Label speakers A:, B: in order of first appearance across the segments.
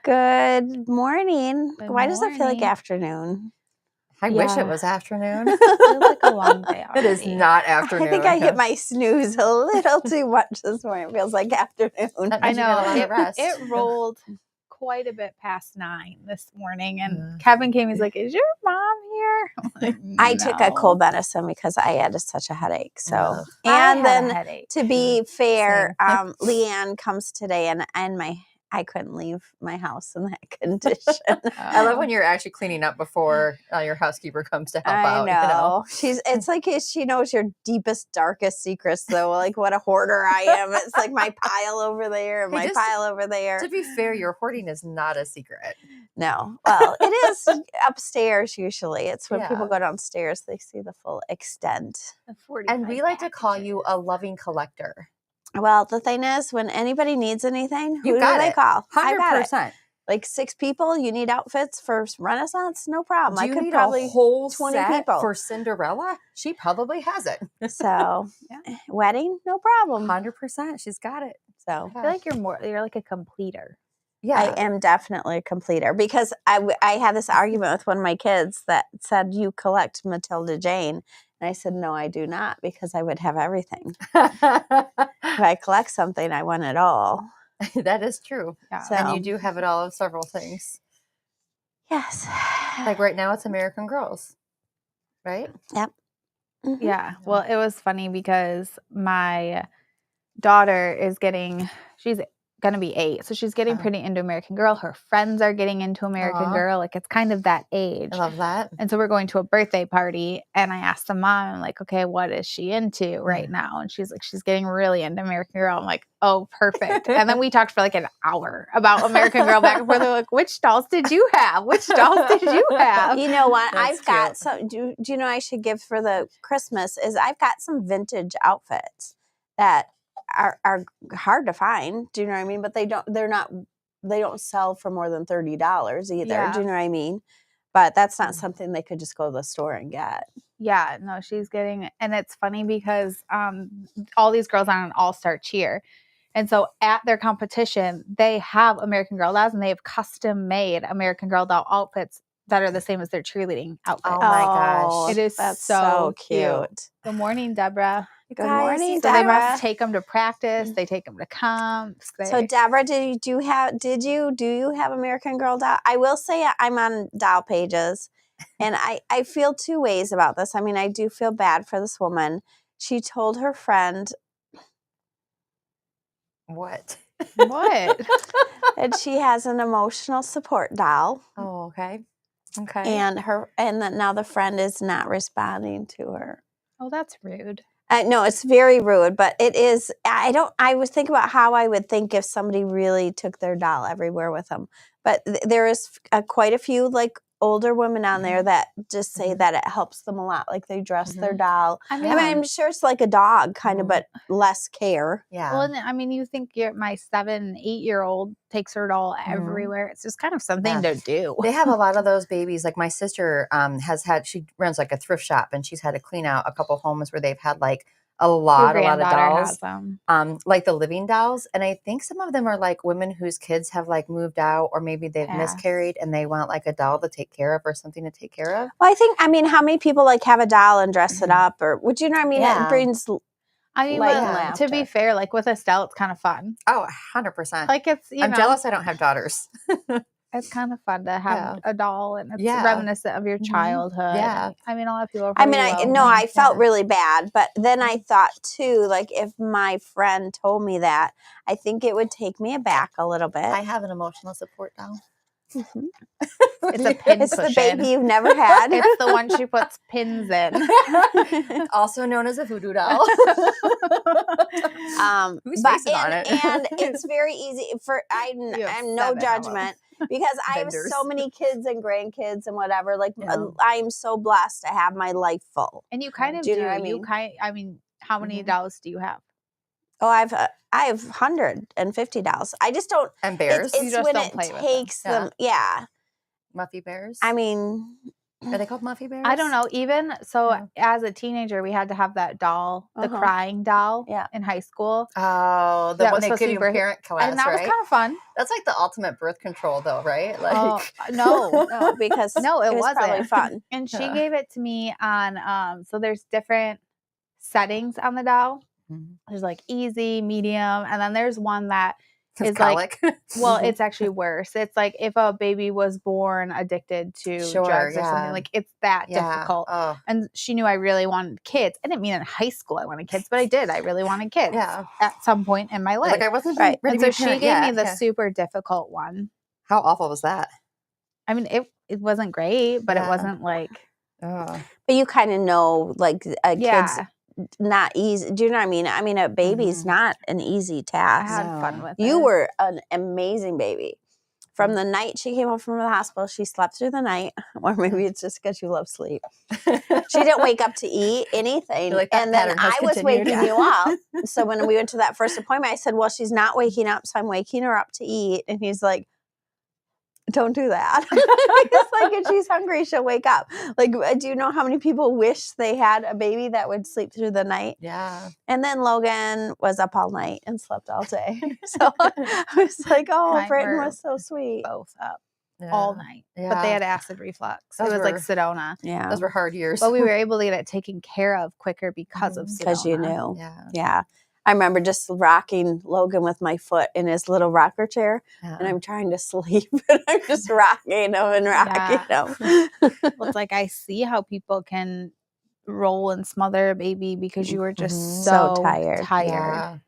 A: Good morning.
B: Good
A: Why does it feel like
B: morning.
A: afternoon?
C: I wish it was afternoon.
B: It feels like a long day
C: It is
B: already.
C: not afternoon.
A: I think I hit my snooze a little too much this morning. It feels like afternoon.
C: That
B: I
C: means you got a lot
B: know
C: of rest.
B: it rolled quite a bit past 9 this morning, and Kevin came. He's like, "Is your mom here?" I'm like,
A: I took a
B: "No."
A: cold medicine because I had such a headache. So,
C: Ugh.
B: I
A: and
B: had a
A: then
B: headache.
A: to be fair,
C: Same.
A: Leanne comes today, and I couldn't leave my house in that condition.
C: I love when you're actually cleaning up before your housekeeper comes to help
A: I
C: out.
A: know.
C: You know?
A: It's like she knows your deepest, darkest secrets, though. Like what a hoarder I am. It's like my pile over there and
C: Hey,
A: my
C: just
A: pile over there.
C: To be fair, your hoarding is not a secret.
A: No. Well, it is upstairs usually. It's when people
C: Yeah.
A: go downstairs, they see the full extent.
B: The 45
C: And we like to call you
B: packages.
C: a loving collector.
A: Well, the thing is, when anybody needs anything, who
C: You
A: do
C: got
A: they
C: it.
A: call? I got it.
C: 100%.
A: Like 6 people, you need outfits for Renaissance? No problem.
C: Do
A: I
C: you
A: could
C: need
A: probably
C: a whole
A: 20
C: set
A: people.
C: for Cinderella? She probably has it.
A: So,
B: Yeah.
A: wedding, no problem.
C: 100%. She's got it.
A: So,
B: I feel like you're like a completer.
C: Yeah.
A: I am definitely a completer because I had this argument with one of my kids that said, "You collect Matilda Jane." And I said, "No, I do not, because I would have everything. If I collect something, I want it all."
C: That is true.
B: Yeah.
A: So,
C: And you do have it all of several things.
A: yes.
C: Like right now, it's American Girls, right?
A: Yep. Mhm.
B: Yeah. Well, it was funny because my daughter is she's going to be 8. So she's getting pretty into American Girl. Her friends are getting into American
C: Aw.
B: Girl. Like it's kind of that age.
C: I love that.
B: And so we're going to a birthday party, and I asked the mom, I'm like, okay, what is she into right now? And she's like, she's getting really into American Girl. I'm like, oh, perfect. And then we talked for like an hour about American Girl back and forth. They're like, which dolls did you have? Which dolls did you have?
A: You know what?
C: That's
A: I've got
C: cute.
A: some. Do you know what I should give for the Christmas? Is I've got some vintage outfits that are hard to find. Do you know what I mean? But they don't sell for more than $30 either.
B: Yeah.
A: Do you know what I mean? But that's not something they could just go to the store and get.
B: Yeah, no, she's getting, and it's funny because all these girls are on an all-star cheer. And so at their competition, they have American Girl dolls, and they have custom made American Girl doll outfits that are the same as their cheerleading outfits.
C: Oh my gosh.
B: It is
A: That's
B: so
A: cute.
B: Good morning, Deborah.
A: Good morning,
B: So they
A: Deborah.
B: must take them to practice. They take them to comps.
A: So Deborah, do you have American Girl doll? I will say I'm on doll pages, and I feel two ways about this. I mean, I do feel bad for this woman. She told her friend
C: What?
A: that she has an emotional support doll.
C: Oh, okay. Okay.
A: And that now the friend is not responding to her.
B: Oh, that's rude.
A: No, it's very rude, but it is. I was thinking about how I would think if somebody really took their doll everywhere with them. But there is quite a few like older women on there that just say that it helps them a lot. Like they dress their doll. I mean, I'm sure it's like a dog kind of, but less care.
C: Yeah.
B: Well, and I mean, you think my 7-8-year-old takes her doll everywhere. It's just kind of something to do.
C: They have a lot of those babies. Like my sister she runs like a thrift shop, and she's had to clean out a couple homes where they've had like a lot of dolls, like the living dolls. And I think some of them are like women whose kids have like moved out, or maybe they've miscarried and they want like a doll to take care of or something to take care of.
A: Well, I mean, how many people like have a doll and dress it up, or would you know what I mean? It brings
B: to be fair, like with Estelle, it's kind of fun.
C: Oh, 100%.
B: Like
C: I'm jealous I don't have daughters.
B: It's kind of fun to have a doll, and it's reminiscent of your childhood.
C: Yeah.
B: I mean, a lot of people are
A: I felt really bad, but then I thought too, like if my friend told me that, I think it would take me aback a little bit.
C: I have an emotional support doll.
B: Mm-hmm. It's a pin
A: It's
B: cushion.
A: the baby you've never had.
B: It's the one she puts pins in.
C: Also known as a voodoo doll. Who's facing on it?
A: And it's very easy I'm no judgment because I have so many kids and grandkids and whatever. Like I am so blessed to have my life full.
B: And you kind of do.
A: You know what I mean?
B: How many dolls do you have?
A: Oh, I have 150 dolls. I just don't.
C: And bears.
A: It's when it takes them. Yeah.
C: Muffy bears.
A: I mean,
C: Are they called Muffy bears?
B: I don't know. Even so,
C: No.
B: as a teenager, we had to have that doll, the
A: Uh-huh.
B: crying doll,
A: Yeah.
B: in high school.
C: Oh, the
B: That
C: one
B: was
C: they
B: supposed to
C: give
B: be
C: you in parent class,
B: and that was
C: right?
B: kind of fun.
C: That's like the ultimate birth control, though, right? Like,
B: Oh no,
A: No, because
B: no, it
A: was
B: wasn't.
A: probably fun.
B: And she
C: Yeah.
B: gave it to me on. So there's different settings on the doll.
C: Mhm.
B: There's like easy, medium, and then there's one that
C: It's
B: is like,
C: colic.
B: well,
A: Mhm.
B: it's actually worse. It's like if a baby was born addicted to
C: Sure,
B: drugs or
C: yeah.
B: something, like it's that
C: Yeah.
B: difficult.
C: Oh,
B: And she knew I really wanted kids. I didn't mean in high school I wanted kids, but I did. I really wanted kids
C: yeah.
B: at some point in my life.
C: Like I wasn't
A: Right.
C: ready
B: And
C: to be
B: so
C: a
B: she
C: parent.
B: gave me
C: Yeah,
B: the
C: yeah.
B: super difficult one.
C: How awful was that?
B: I mean, it wasn't great, but it
C: Yeah.
B: wasn't like,
C: Oh.
A: But you kind of know, like, a kid's
B: yeah,
A: not easy. Do you know what I mean? I mean, a baby's
C: Mhm.
A: not an easy
B: I
A: task.
B: had
C: No.
B: fun with
A: You
B: it.
A: were an amazing baby. From the night she came home from the hospital, she slept through the night, or maybe it's just because you love sleep. She didn't wake up to eat anything.
C: Like that
A: And then
C: pattern has
A: I was
C: continued.
A: waking you up. So when we went to that first appointment, I said, well, she's not waking up, so I'm waking her up to eat. And he's like, don't do that. It's like, if she's hungry, she'll wake up. Like, do you know how many people wish they had a baby that would sleep through the night?
C: Yeah.
A: And then Logan was up all night and slept all day. So I was like, oh,
B: Mine
A: Britain
B: were
A: was so sweet.
B: both up
C: Yeah.
B: all night. But they
C: Yeah.
B: had acid reflux.
C: Those
B: it was like
C: were-
B: Sedona.
A: Yeah.
C: Those were hard years.
B: But we were able to get it taken care of quicker because of Sedona.
A: Because you knew.
C: Yeah.
A: Yeah. I remember just rocking Logan with my foot in his little rocker chair,
C: Yeah.
A: and I'm trying to sleep, and I'm just rocking him and rocking him.
B: Well, it's like I see how people can roll and smother a baby because you were just
C: Mhm.
A: So
B: so
A: tired.
C: Yeah.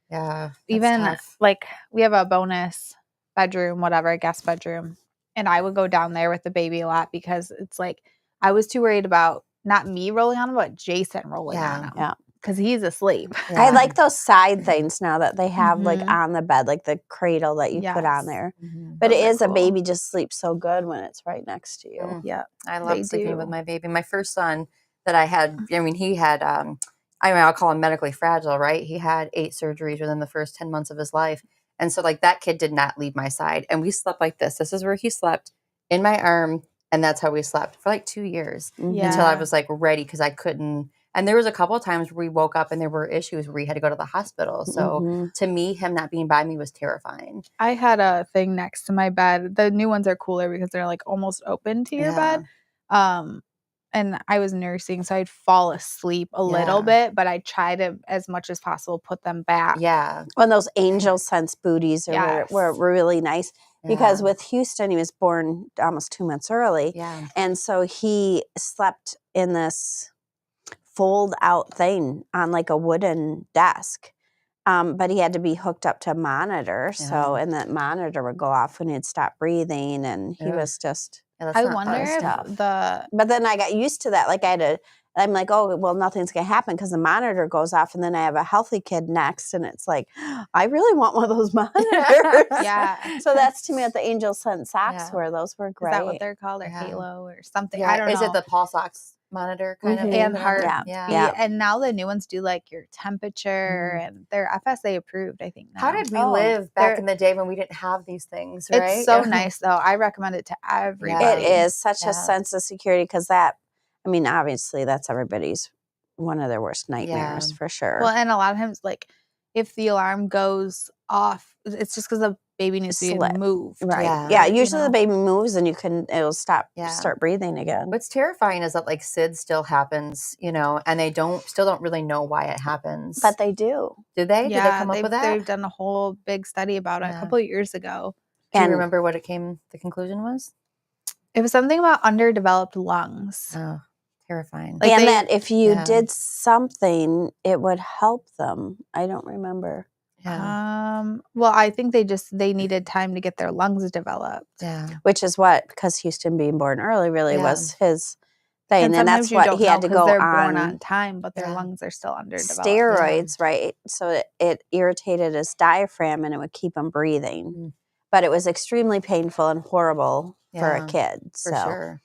C: Yeah. That's
B: Even
C: tough.
B: like we have a bonus bedroom, whatever, guest bedroom. And I would go down there with the baby a lot because it's like I was too worried about not me rolling on him, but Jason rolling on him.
A: Yeah.
B: Because he's asleep.
C: Yeah.
A: I like those side things now that they have like
B: Mhm.
A: on the bed, like the cradle that you put on
B: Yes.
A: there.
C: Mhm.
A: But
B: Those
A: it
B: are
A: is a
B: cool.
A: baby just sleeps so good when it's right next to you.
C: Mm.
B: Yeah.
C: I
B: They
C: love sleeping with
B: do.
C: my baby. My first son that I had, I mean, he had, I mean, I'll call him medically fragile, right? He had 8 surgeries within the first 10 months of his life. And so, like, that kid did not leave my side. And we slept like this. This is where he slept in my arm. And that's how we slept for like 2 years
A: Mhm.
C: until I
B: Yeah.
C: was like ready because I couldn't. And there was a couple of times where we woke up and there were issues where we had to go to the hospital. So
A: Mhm.
C: to me, him not being by me was terrifying.
B: I had a thing next to my bed. The new ones are cooler because they're like almost open to your
C: Yeah.
B: bed. And I was nursing, so I'd fall asleep a little
C: Yeah.
B: bit, but I try to, as much as possible, put them back.
C: Yeah.
A: When those angel sense booties were really nice. Because
C: Yeah.
A: with Houston, he was born almost 2 months early.
C: Yeah.
A: And so he slept in this fold out thing on like a wooden desk. But he had to be hooked up to a monitor. So,
C: Yeah.
A: and that monitor would go off when he'd stop breathing. And he
C: Yeah.
A: was just,
C: Yeah, that's
B: I
C: not
B: wonder
C: fun.
B: if
A: tough.
B: the
A: but then I got used to that. Like I'm like, oh, well, nothing's going to happen because the monitor goes off. And then I have a healthy kid next. And it's like, I really want one of those monitors.
B: yeah,
A: So that's to me what the angel sent socks
C: Yeah.
A: were. Those were
B: is
A: great.
B: that what they're called, or
C: Yeah.
B: Halo or something?
C: Yeah.
B: I don't know.
C: Is it the pulse ox monitor kind of
A: Mhm.
C: thing?
B: And heart
A: Yeah.
B: beat.
C: Yeah.
A: Yeah.
B: And now the new ones do like your temperature, and they're FSA approved, I think. Now.
C: How did we
A: Oh,
C: live back
B: they're-
C: in the day when we didn't have these things, right?
B: It's so
C: Yeah.
B: nice though. I recommend it to everybody.
A: It is such
C: Yeah.
A: a sense of security because that, I mean, obviously that's everybody's one of their worst nightmares
C: Yeah.
A: for sure.
B: Well, and a lot of times, like if the alarm goes off, it's just because the baby needs to be
A: Slip.
B: moved.
A: Right.
C: Yeah.
A: Yeah.
B: You
A: Usually the
B: know?
A: baby moves and it'll stop,
C: Yeah.
A: start breathing again.
C: What's terrifying is that like SID still happens, you know, and they still don't really know why it happens.
A: But they do.
C: Did they? Did they
B: Yeah,
C: come up with that?
B: they've done a whole big study about it a
C: Yeah.
B: couple of years ago.
C: Do you
A: And-
C: remember what the conclusion was?
B: It was something about underdeveloped lungs.
C: Oh, terrifying.
B: Like
A: and
B: they-
A: that if you
C: Yeah.
A: did something, it would help them. I don't remember.
C: Yeah.
B: Well, I think they needed time to get their lungs developed.
C: Yeah.
A: Which is what, because Houston being born early really
C: Yeah.
A: was his thing. And
B: sometimes
A: that's
B: you
A: what
B: don't
A: he
B: know
A: had to
B: 'cause
A: go
B: they're
A: on,
B: born on time, but their
C: Yeah.
B: lungs are still underdeveloped.
A: steroids, right? So it irritated his diaphragm and it would keep him breathing.
C: Mm.
A: But it was extremely painful and horrible for a
C: Yeah,
A: kid.
C: For
A: So
C: sure.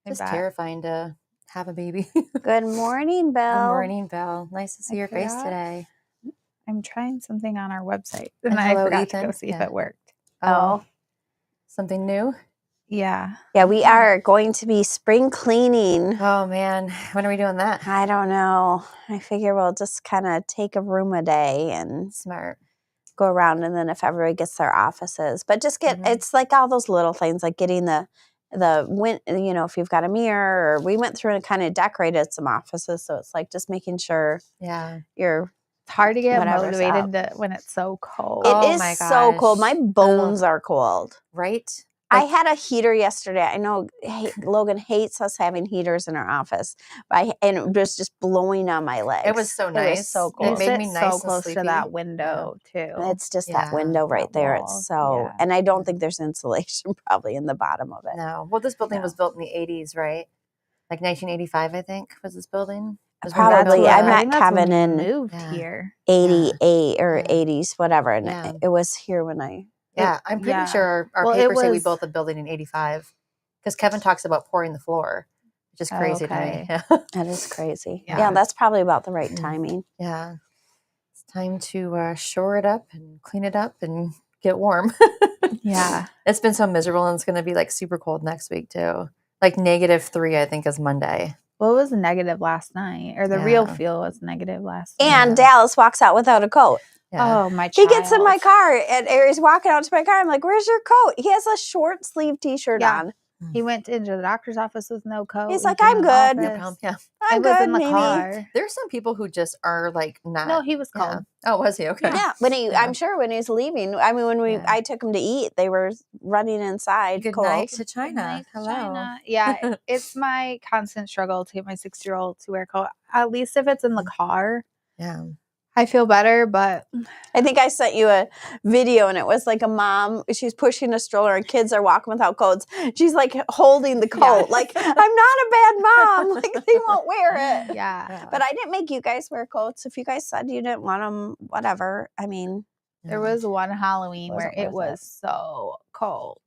B: I
C: It's
B: bet.
C: terrifying to have a baby.
A: good morning, Bill.
C: Good morning, Belle. Nice to see
B: I
C: your face
B: forgot.
C: today.
B: I'm trying something on our website, and
C: And
B: I
C: hello,
B: forgot to
C: Ethan.
B: go see if
C: Yeah.
B: it worked.
A: Oh.
C: Something new?
B: Yeah.
A: Yeah, we are going to be spring cleaning.
C: Oh, man. When are we doing that?
A: I don't know. I figure we'll just kind of take a room a day and
C: Smart.
A: go around, and then if everybody gets their offices. But just it's like all those little things, like getting the if you've got a mirror, or we went through and kind of decorated some offices. So it's like just making sure you're.
B: It's hard to get motivated when it's so cold.
A: It is so cold. My bones are cold.
C: Right?
A: I had a heater yesterday. I know Logan hates us having heaters in our office, and it was just blowing on my legs.
C: It was so nice.
A: It was so cool.
C: It made me nice
B: so close to that window too.
A: It's just that window right there. It's so, and I don't think there's insulation probably in the bottom of it.
C: No. Well, this building was built in the 80s, right? Like 1985, I think, was this building.
A: Probably. I met Kevin in
B: moved here
A: 88 or 80s, whatever, and it was here when I.
C: Yeah, I'm pretty sure our papers say we built the building in 85 because Kevin talks about pouring the floor, which is crazy to me. Yeah.
A: That is crazy. Yeah, that's probably about the right timing.
C: Yeah. It's time to shore it up and clean it up and get warm.
B: Yeah.
C: It's been so miserable, and it's going to be like super cold next week too. Like -3, I think, is Monday.
B: Well, it was negative last night, or the real feel was negative last night.
A: And Dallas walks out without a coat.
B: Yeah. Oh, my child.
A: He gets in my car, and Aries walking out to my car. I'm like, where's your coat? He has a short sleeve t-shirt on.
B: He went into the doctor's office with no coat.
A: He's like, I'm good.
C: Yeah.
A: I'm good, in the car.
C: There's some people who just are like not.
B: No, he was cold.
C: Yeah. Oh, was he? Okay.
A: Yeah. I'm sure when he's leaving, I mean, when I took him to eat, they were running inside.
C: Good
A: cold.
C: night to China.
B: Good night to
C: Hello.
B: China. Yeah. It's my constant struggle to get my 6-year-old to wear a coat. At least if it's in the car.
C: Yeah.
B: I feel better, but
A: I think I sent you a video, and it was like a mom. She's pushing a stroller, and kids are walking without coats. She's like holding the coat, like, I'm not a bad mom. Like, they won't wear it.
B: Yeah.
A: But I didn't make you guys wear coats. If you guys said you didn't want them, whatever. I mean,
B: there was one Halloween where it was so cold.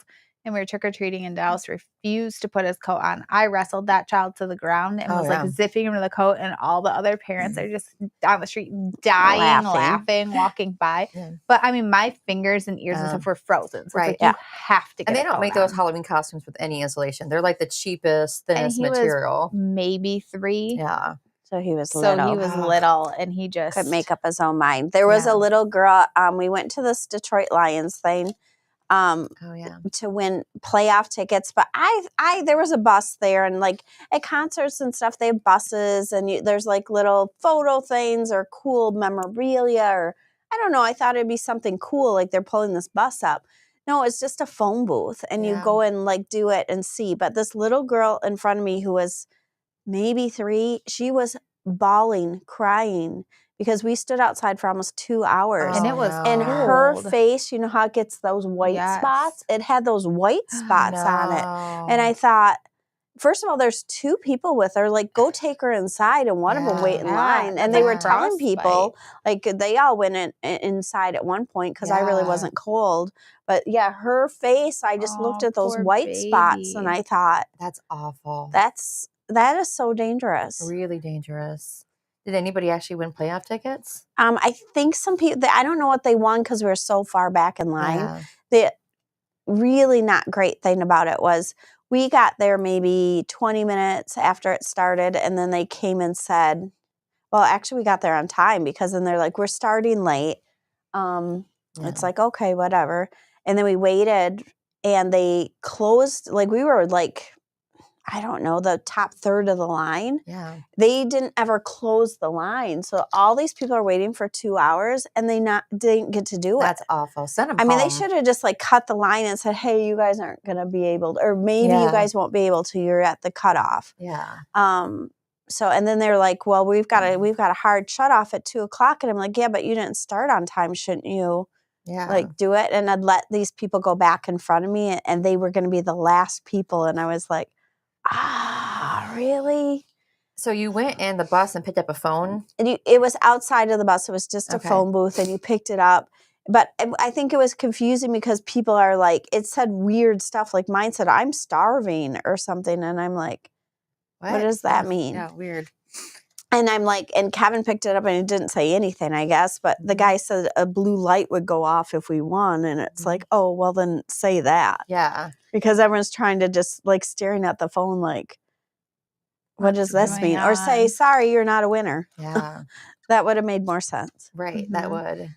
B: And we were trick-or-treating, and Dallas refused to put his coat on. I wrestled that child to the ground and was like zipping him to the coat, and all the other parents are just down the street dying, laughing, walking by. Yeah. But I mean, my fingers and ears and stuff were frozen. So it's like, you have to get
C: And they don't make those Halloween costumes with any insulation. They're like the cheapest, thinnest material.
B: Maybe 3.
C: Yeah.
A: So he was little.
B: And he just
A: could make up his own mind. There was a little girl. We went to this Detroit Lions thing. To win playoff tickets, but there was a bus there, and like at concerts and stuff, they have buses, and there's like little photo things or cool memorabilia, or I don't know. I thought it'd be something cool, like they're pulling this bus up. No, it's just a phone booth, and you go and like do it and see. But this little girl in front of me who was maybe 3, she was bawling, crying. Because we stood outside for almost 2 hours.
B: And it was
A: and her face, you know how it gets those white spots? It had those white spots on it. And I thought, first of all, there's 2 people with her. Like, go take her inside, and one of them wait in line. And they were telling people, like, they all went inside at one point because I really wasn't cold. But yeah, her face, I just looked at those white spots, and I thought,
C: that's awful.
A: That is so dangerous.
C: Really dangerous. Did anybody actually win playoff tickets?
A: I think some people, I don't know what they won because we were so far back in line. The really not great thing about it was we got there maybe 20 minutes after it started, and then they came and said, well, actually we got there on time, because then they're like, we're starting late. It's like, okay, whatever. And then we waited, and they closed, like we were like, I don't know, the top third of the line.
C: Yeah.
A: They didn't ever close the line. So all these people are waiting for 2 hours, and they didn't get to do it.
C: That's awful. Send them
A: I mean,
C: home.
A: they should have just like cut the line and said, hey, you guys aren't going to be able to, or maybe you guys won't be able to, you're at the cutoff.
C: Yeah.
A: So, and then they're like, well, we've got a hard shut off at 2:00. And I'm like, yeah, but you didn't start on time. Shouldn't you like do it? And I'd let these people go back in front of me, and they were going to be the last people. And I was like, really?
C: So you went in the bus and picked up a phone?
A: And it was outside of the bus. It was just a phone booth, and you picked it up. But I think it was confusing because people are like, it said weird stuff. Like mine said, I'm starving or something. And I'm like, what does that mean?
C: Yeah, weird.
A: And I'm like, and Kevin picked it up and it didn't say anything, I guess. But the guy said a blue light would go off if we won. And it's like, oh, well, then say that.
C: Yeah.
A: Because everyone's trying to just like staring at the phone like, what does this mean? Or say, sorry, you're not a winner.
C: Yeah.
A: That would have made more sense.
C: Right. That would.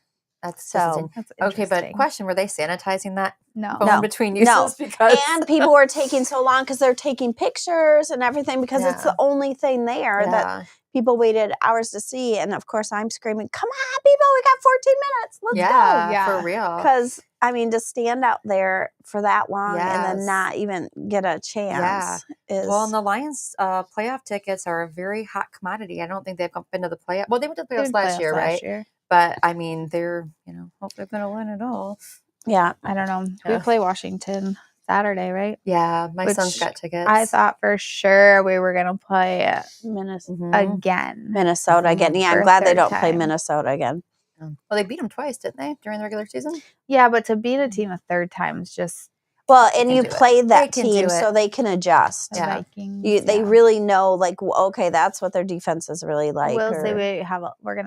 C: That's
A: So,
B: That's
C: okay. But
B: interesting.
C: question, were they sanitizing that
B: No.
C: phone between uses?
A: No.
C: Because
A: And people were taking so long because they're taking pictures and everything because it's the only thing there that people waited hours to see. And of course, I'm screaming, come on, people, we got 14 minutes. Let's go.
C: Yeah, for real.
A: Because, I mean, to stand out there for that long and then not even get a chance is...
C: Well, and the Lions playoff tickets are a very hot commodity. I don't think they've been to the playoff. Well, they went to the playoffs last year, right? But, I mean, they're, hope they're going to win it all.
A: Yeah.
B: I don't know. We play Washington Saturday, right?
C: Yeah, my son's got tickets.
B: I thought for sure we were going to play
A: Minnesota
B: again.
A: Minnesota again. Yeah, I'm glad they don't play Minnesota again.
C: Well, they beat them twice, didn't they, during the regular season?
B: Yeah, but to beat a team a third time is just...
A: Well, and you played that team so they can adjust.
B: Yeah.
A: They really know, like, okay, that's what their defense is really like.
B: We'll say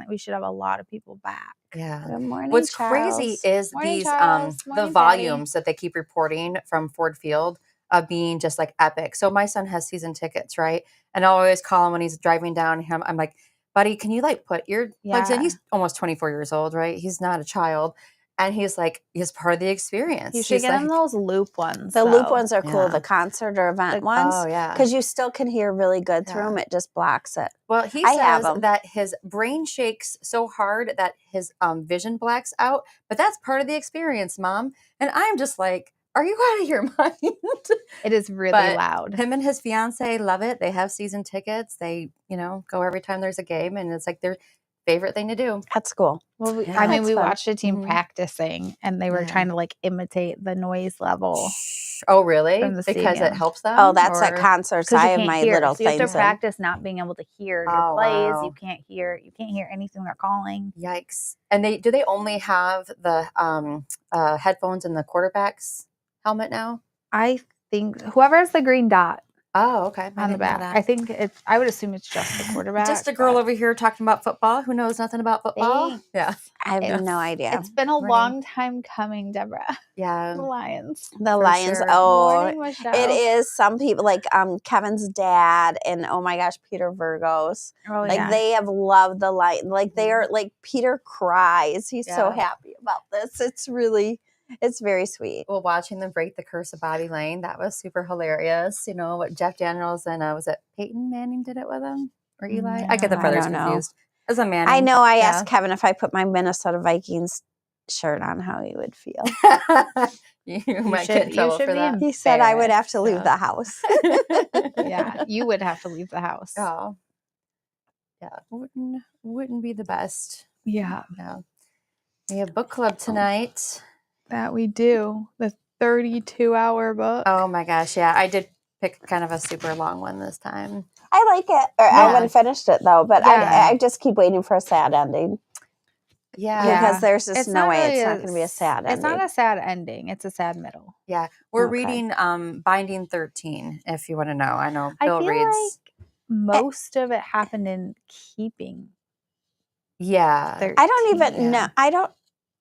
B: we should have a lot of people back.
C: Yeah.
A: Good morning,
C: What's
A: Charles.
C: crazy is
B: Morning,
C: these
B: Charles.
C: the
B: Morning,
C: volumes that they keep reporting from Ford Field of being just like epic. So my son has season tickets, right? And I'll always call him when he's driving down. I'm like, buddy, can you like put your plugs in? He's almost 24 years old, right? He's not a child. And he's like, he's part of the experience.
B: You should get him those loop ones.
A: The loop ones are cool. The concert or event ones.
C: Oh, yeah.
A: Because you still can hear really good through them. It just blocks it.
C: Well, he says that his brain shakes so hard that his vision blacks out. But that's part of the experience, Mom. And I'm just like, are you out of your mind?
B: It is really loud.
C: Him and his fiance love it. They have season tickets. They, go every time there's a game. And it's like their favorite thing to do.
A: That's cool.
B: Well, we watched a team practicing and they were trying to like imitate the noise level.
C: Oh, really? Because it helps them?
A: Oh, that's at concerts. I have my little
B: things.
A: You
B: have to practice not being able to hear your plays.
C: Wow.
B: You can't hear anything they're calling.
C: Yikes. And do they only have the headphones in the quarterback's helmet now?
B: I think whoever has the green dot.
C: Oh, okay.
B: On the back. I think I would assume it's just the quarterback.
C: Just a girl over here talking about football who knows nothing about football.
B: Thanks.
C: Yeah.
A: I have no idea.
B: It's been a long time coming, Deborah.
C: Yeah.
B: The Lions.
A: The Lions.
B: Sure.
A: Oh,
B: Morning, Michelle.
A: it is. Some people like Kevin's dad and oh my gosh, Peter Virgos.
B: Oh,
A: like they have loved the Lions. Like they are like Peter cries. He's so happy about this. It's very sweet.
C: Well, watching them break the curse of Bobby Lane, that was super hilarious. What Jeff Daniels and was it Peyton Manning did it with him or Eli? I get the brothers confused. As a man,
A: I know. I asked Kevin if I put my Minnesota Vikings shirt on, how he would feel.
C: you might get in trouble for that.
A: He said I would have to leave the house.
B: Yeah, you would have to leave the house.
C: Oh, yeah, wouldn't be the best.
B: Yeah.
C: No. We have book club tonight.
B: That we do. The 32-hour book.
C: Oh my gosh, yeah. I did pick kind of a super long one this time.
A: I like it. I haven't finished it though, but I just keep waiting for a sad ending.
C: Yeah.
A: Because there's just no way it's not going to be a sad ending.
B: It's not a sad ending. It's a sad middle.
C: Yeah. We're reading Binding 13, if you want to know. I know Bill reads.
B: Like most of it happened in keeping.
C: Yeah.
A: 13, I don't even know.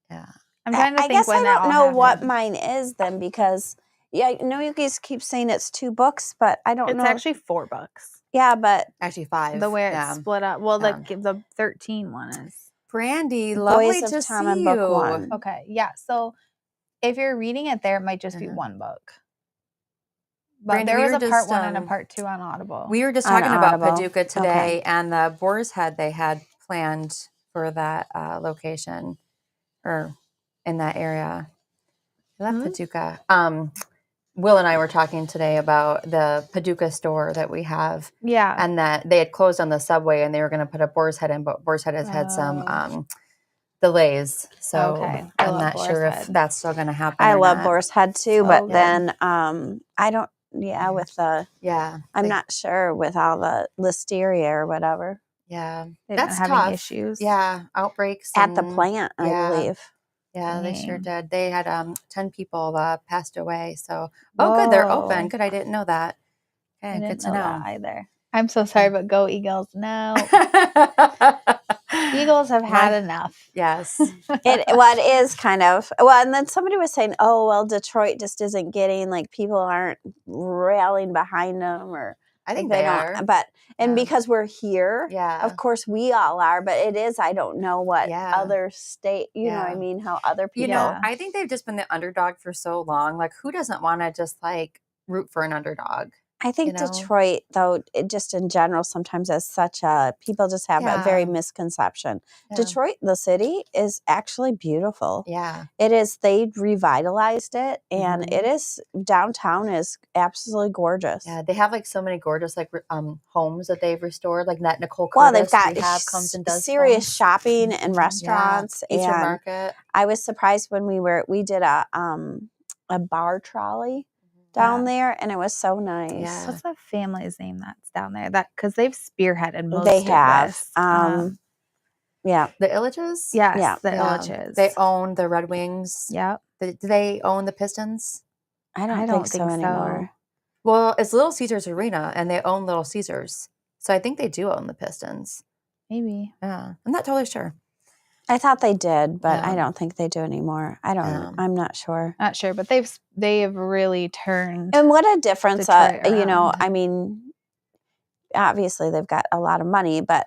C: Yeah.
B: I'm trying to think
A: guess
B: when
A: I don't know
B: happened.
A: what mine is then because I know you guys keep saying it's 2 books, but I don't know.
B: It's actually 4 books.
A: Yeah, but
C: actually 5.
B: The way it's split up. Well, the 13 one is.
C: Brandy, lovely to see you.
A: Book 1.
B: Okay, yeah. So if you're reading it there, it might just be 1 book. But
C: Brandy,
B: there was a part 1 and a part 2 on Audible.
C: We were just talking about Paducah today and the Boar's Head they had planned for that location or in that area. I love Paducah. Will and I were talking today about the Paducah store that we have.
B: Yeah.
C: And that they had closed on the subway and they were going to put a Boar's Head in, but Boar's Head has had some delays. So I'm not sure if that's still going to happen.
A: I love Boar's Head too, but then I don't, with the, I'm not sure with all the listeria or whatever.
C: Yeah.
B: That's having issues.
C: Yeah. Outbreaks.
A: At the plant, I believe.
C: Yeah, they sure did. They had 10 people passed away. So, good, they're open. Good, I didn't know that. Okay, good to know.
B: Either. I'm so sorry, but go Eagles. No. Eagles have had enough.
C: Yes.
A: It is kind of, well, and then somebody was saying, oh, well, Detroit just isn't getting, like, people aren't rallying behind them, or
C: I think
A: they
C: they
A: don't,
C: are.
A: but, and because we're here,
C: Yeah.
A: of course we all are, but it is, I don't know what other state, you know what I mean, how other people.
C: You know, I think they've just been the underdog for so long. Like, who doesn't want to just, like, root for an underdog?
A: I think Detroit, though, it just in general sometimes has such a, people just have a very misconception. Yeah. Detroit, the city, is actually beautiful.
C: Yeah.
A: It is. They revitalized it, and it is, downtown is absolutely gorgeous.
C: Yeah, they have, like, so many gorgeous, like, homes that they've restored, like that Nicole Curtis.
A: Well, they've got
C: comes and does
A: serious
C: homes.
A: shopping and restaurants.
C: Eastern
A: and
C: Market.
A: I was surprised when we did a bar trolley down there, and it was so nice.
C: Yeah.
B: What's that family's name that's down there? That because they've spearheaded most
A: they
B: of
A: have.
B: this.
C: Yeah. The Illiches?
B: Yes,
A: yeah.
B: the Illiches.
C: They own the Red Wings.
B: Yep.
C: Do they own the Pistons?
A: I don't think so anymore.
C: Well, it's Little Caesars Arena, and they own Little Caesars. So I think they do own the Pistons.
B: Maybe.
C: Yeah. I'm not totally sure.
A: I thought they did, but I don't think they do anymore. I'm not sure.
B: Not sure, but they have really turned.
A: And what a difference,
B: you
A: know, I mean, obviously they've got a lot of money, but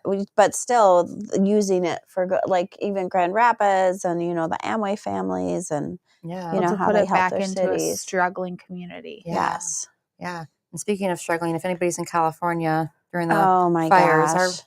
A: still using it for good, like even Grand Rapids and, you know, the Amway families, and you know, how
B: put
A: they
B: it
A: help
B: back
A: their
B: into
A: cities.
B: a struggling community.
A: Yes.
C: Yeah. And speaking of struggling, if anybody's in California during the
A: fires,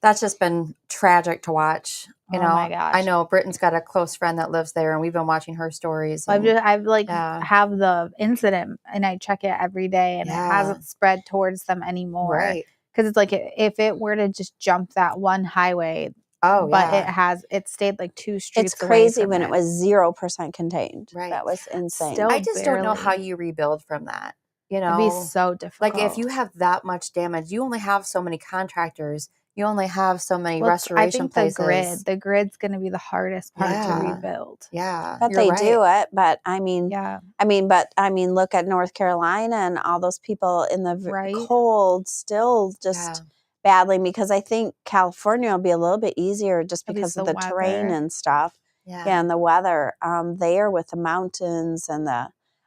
C: that's just been tragic to watch. You know,
B: my gosh.
C: I know Britton's got a close friend that lives there, and we've been watching her stories.
B: I've have the incident, and I check it every day, and it hasn't spread towards them anymore.
C: Right.
B: Because it's like if it were to just jump that one highway, it stayed like 2 streets.
A: It's crazy when it was 0% contained.
C: Right.
A: That was insane.
B: Still
C: I just don't know how you rebuild from that. You know,
B: it'd be so difficult.
C: Like, if you have that much damage, you only have so many contractors. You only have so many restoration places.
B: The grid's going to be the hardest part to rebuild.
C: Yeah,
A: but they do it. But I mean, look at North Carolina and all those people in the cold still just battling, because I think California will be a little bit easier just because of the terrain and stuff. Yeah, and the weather there with the mountains and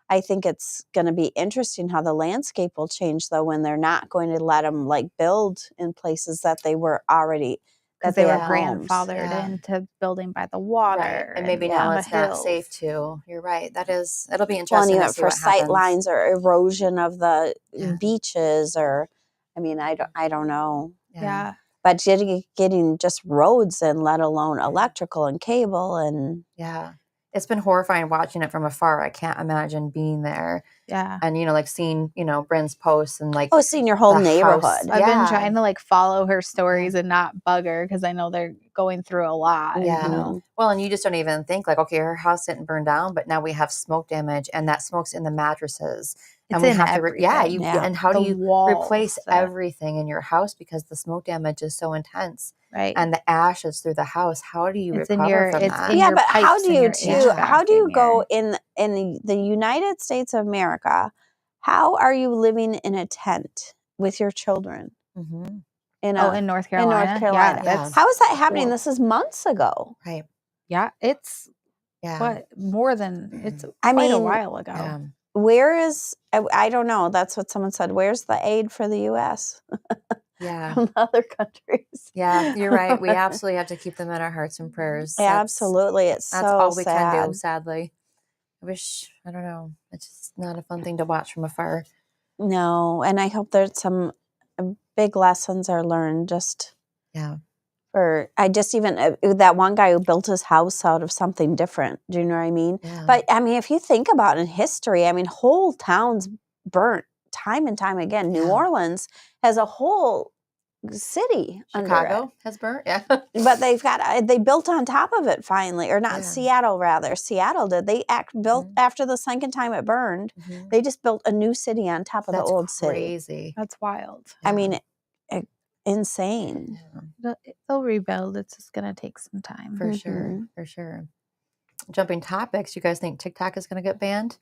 A: I think it's going to be interesting how the landscape will change, though, when they're not going to let them, like, build in places that they were already,
B: because they were grandfathered into building by the water,
C: and maybe now it's not safe too. You're right. It'll be interesting to see
A: for
C: what
A: sight lines or erosion of the beaches, or I mean, I don't know.
B: Yeah.
A: But getting just roads, and let alone electrical and cable, and
C: it's been horrifying watching it from afar. I can't imagine being there.
B: Yeah.
C: And, you know, like seeing, you know, Bryn's posts and like.
A: Seeing your whole neighborhood.
B: I've been trying to like follow her stories and not bug her, because I know they're going through a lot.
C: Yeah. Mm-hmm. Well, and you just don't even think like, okay, her house didn't burn down, but now we have smoke damage, and that smoke's in the mattresses. And we have to, and how do you replace everything in your house, because the smoke damage is so intense,
B: right?
C: And the ashes through the house. How do you recover from that?
A: Yeah, but how do you go in the United States of America? How are you living in a tent with your children?
C: Mm-hmm.
B: In North Carolina.
A: In North Carolina, how is that happening? This is months ago,
C: right?
B: Yeah, it's more than a while ago.
C: Yeah.
A: Where is, I don't know. That's what someone said. Where's the aid for the U.S.? From other countries.
C: Yeah, you're right. We absolutely have to keep them in our hearts and prayers.
A: Absolutely. That's
C: all we can do, sadly. I don't know. It's just not a fun thing to watch from afar.
A: No, and I hope there's some big lessons are learned just I just even that one guy who built his house out of something different. Do you know what I mean? Yeah. But I mean, if you think about in history, I mean, whole towns burnt time and time again. New Orleans has a whole city.
C: Chicago has burnt,
A: but they built on top of it finally, or not Seattle rather. Seattle did. They built after the second time it burned. Mm-hmm. They just built a new city on top of the old city.
C: Crazy.
B: That's wild.
A: Yeah. I mean. Insane.
B: They'll rebuild. It's just going to take some time.
C: For sure. Jumping topics, you guys think TikTok is going to get banned?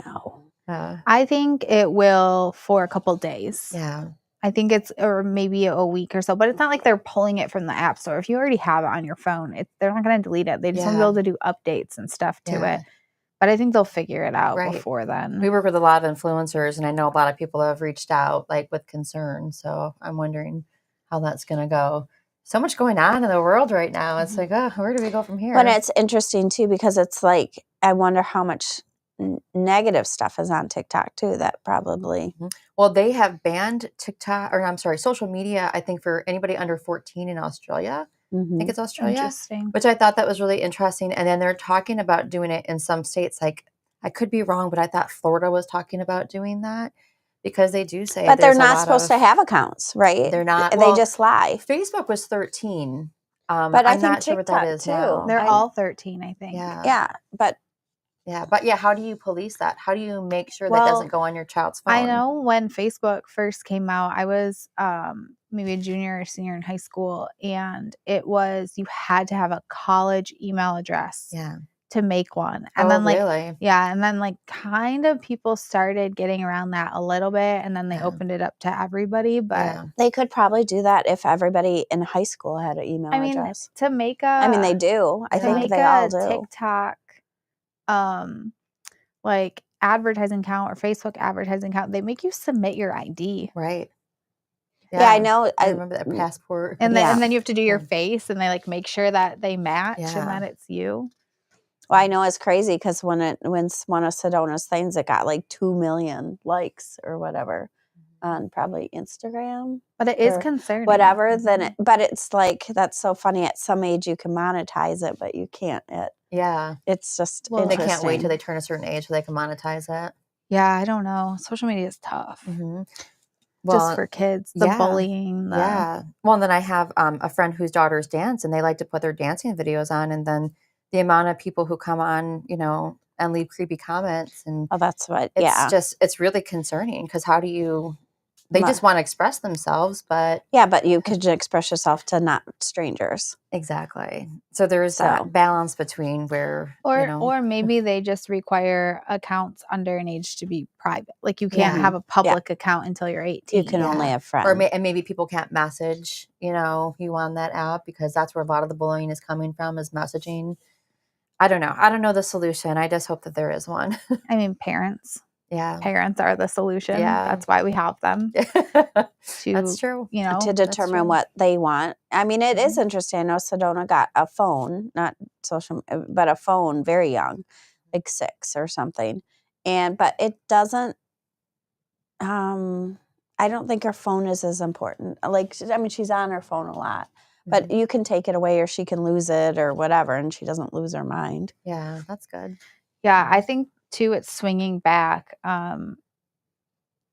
A: No.
B: I think it will for a couple days.
C: Yeah.
B: I think it's or maybe a week or so, but it's not like they're pulling it from the app store. If you already have it on your phone, they're not going to delete it. They just want to be able to do updates and stuff to it. But I think they'll figure it out before then.
C: We work with a lot of influencers, and I know a lot of people have reached out like with concern. So I'm wondering how that's going to go. So much going on in the world right now. It's like, oh, where do we go from here?
A: But it's interesting too, because it's like, I wonder how much negative stuff is on TikTok too. That probably.
C: Well, they have banned TikTok, or I'm sorry, social media, I think for anybody under 14 in Australia. I think it's Australia.
B: Interesting.
C: Which I thought that was really interesting. And then they're talking about doing it in some states. Like, I could be wrong, but I thought Florida was talking about doing that because they do say.
A: But they're not supposed to have accounts, right?
C: They're not.
A: They just lie.
C: Facebook was 13.
A: But
C: I'm not
A: TikTok
C: sure what that is
A: too.
C: now.
B: They're all 13, I think.
A: Yeah. But
C: how do you police that? How do you make sure that doesn't go on your child's phone?
B: I know when Facebook first came out, I was maybe a junior or senior in high school, and it was you had to have a college email address to make one. And then
C: really?
B: And then kind of people started getting around that a little bit, and then they opened it up to everybody. But
A: they could probably do that if everybody in high school had an email address.
B: To make
A: they do. I think they all do.
B: TikTok like advertising account or Facebook advertising account, they make you submit your ID.
C: Right.
A: Yeah, I know.
C: I remember that passport.
B: And then you have to do your face, and they make sure that they match and that it's you.
A: Well, I know it's crazy because when one of Sedona's things, it got 2 million likes or whatever on probably Instagram.
B: But it is concerning.
A: Whatever. But it's that's so funny. At some age, you can monetize it, but you can't it's just
C: they can't wait till they turn a certain age so they can monetize it.
B: Yeah, I don't know. Social media is tough.
C: Well,
B: just for kids, the bullying.
C: Well, and then I have a friend whose daughters dance, and they like to put their dancing videos on, and then the amount of people who come on, and leave creepy comments, and
A: that's what.
C: It's really concerning because how do you? They just want to express themselves, but
A: but you could express yourself to not strangers.
C: Exactly. So there is that balance between where,
B: or maybe they just require accounts under an age to be private. Like you can't have a public account until you're 18.
A: You can only have friends,
C: and maybe people can't message, you on that app because that's where a lot of the bullying is coming from is messaging. I don't know. I don't know the solution. I just hope that there is one.
B: I mean, parents.
C: Yeah.
B: Parents are the solution. Yeah. That's why we have them.
C: That's true.
A: To determine what they want. I mean, it is interesting. I know Sedona got a phone, not social, but a phone very young, 6 or something. But it doesn't, I don't think her phone is as important. She's on her phone a lot. But you can take it away or she can lose it or whatever, and she doesn't lose her mind.
C: Yeah, that's good.
B: Yeah, I think too it's swinging back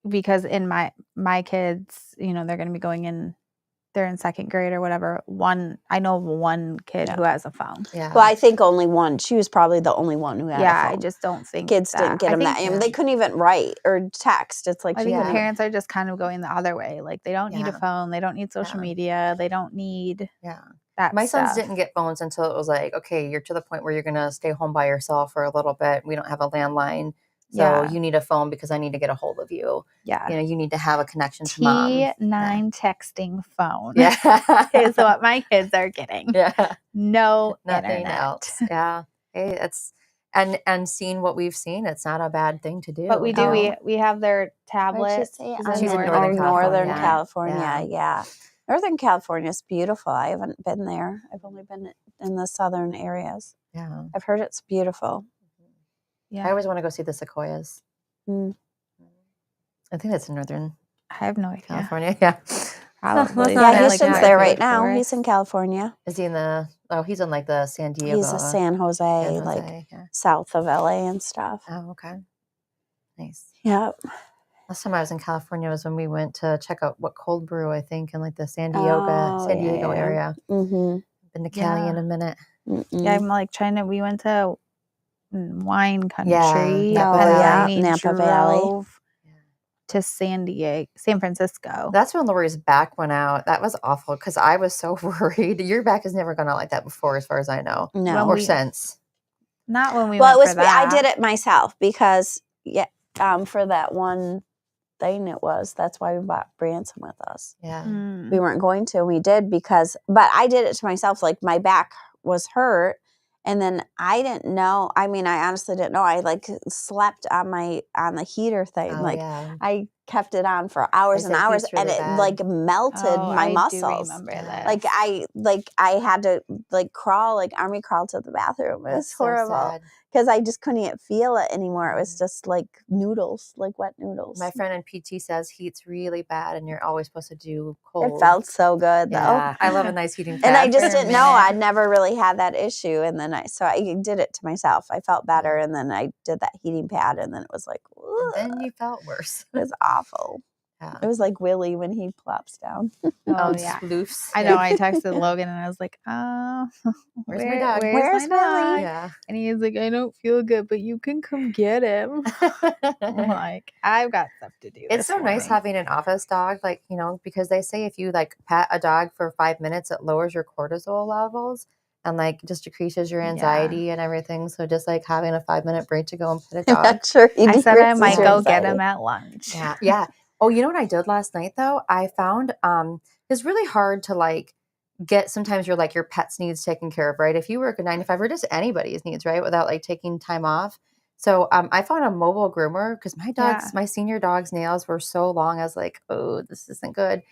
B: because in my kids, they're going to be going in, they're in 2nd grade or whatever. I know of one kid who has a phone.
C: Yeah.
A: Well, I think only one. She was probably the only one who had a phone.
B: I just don't think
A: kids didn't get them that. I mean, they couldn't even write or text. It's like
B: I think the parents are just kind of going the other way. Like they don't need a phone. They don't need social media. They don't need that
C: My
B: stuff.
C: sons didn't get phones until it was like, okay, you're to the point where you're going to stay home by yourself for a little bit. We don't have a landline. So you need a phone because I need to get a hold of you.
B: Yeah.
C: You need to have a connection to mom.
B: T9 texting phone.
C: Yeah.
B: is what my kids are getting.
C: Yeah.
B: No
C: Nothing
B: internet.
C: else. Yeah. Hey, it's and seeing what we've seen, it's not a bad thing to do.
B: But we do. We have their tablets.
C: She's in
A: Northern California. Yeah. Northern California is beautiful. I haven't been there. I've only been in the southern areas.
C: Yeah.
A: I've heard it's beautiful.
B: Yeah.
C: I always want to go see the sequoias.
A: I
C: think that's in Northern
B: I have no idea.
C: California. Yeah.
B: Probably.
A: Yeah, Houston's there right now. He's in California.
C: Is he in he's in the San Diego.
A: He's in San Jose, south of LA and stuff.
C: Oh, okay. Nice.
A: Yep.
C: Last time I was in California was when we went to check out what cold brew, I think, in the San Diego area. Mm-hmm. Been to Cali in a minute.
B: Mm-mm. Yeah, I'm trying to, we went to wine country.
A: Napa Valley.
B: To San Francisco.
C: That's when Laurie's back went out. That was awful because I was so worried. Your back has never gone out like that before, as far as I know.
A: No.
C: Or since.
B: Not when we went for that.
A: I did it myself because, for that one thing it was. That's why we bought Branson with us.
C: Yeah.
A: We weren't going to. We did but I did it to myself. Like my back was hurt. And then I didn't know. I mean, I honestly didn't know. I like slept on the heater thing. I kept it on for hours and hours, and it like melted my muscles.
B: I do remember that.
A: Like I had to like crawl, like army crawl to the bathroom. It was horrible because I just couldn't feel it anymore. It was just like noodles, like wet noodles.
C: My friend in PT says heat's really bad, and you're always supposed to do cold.
A: It felt so good though.
C: Yeah, I love a nice heating pad.
A: And I just didn't know. I'd never really had that issue, and then I did it to myself. I felt better, and then I did that heating pad, and then it was like,
C: and then you felt worse.
A: It was awful. Yeah. It was like Willie when he plops down.
B: Oh yeah, floofs. I know. I texted Logan and I was like,
C: where's my dog?
A: Where's my dog?
B: Yeah. And he was like, I don't feel good, but you can come get him. I'm like, I've got stuff to do.
C: It's so nice having an office dog, like, you know, because they say if you like pet a dog for 5 minutes, it lowers your cortisol levels and like just decreases your anxiety and everything. So just like having a 5-minute break to go and pet a dog.
A: I'm sure
B: I said I might go get him at lunch.
C: Yeah. Yeah. Oh, you know what I did last night though? I found it's really hard to like get sometimes your pet's needs taken care of, right? If you work a 9 to 5 or just anybody's needs, right? Without like taking time off. So I found a mobile groomer because my senior dog's nails were so long. I was like, oh, this isn't good.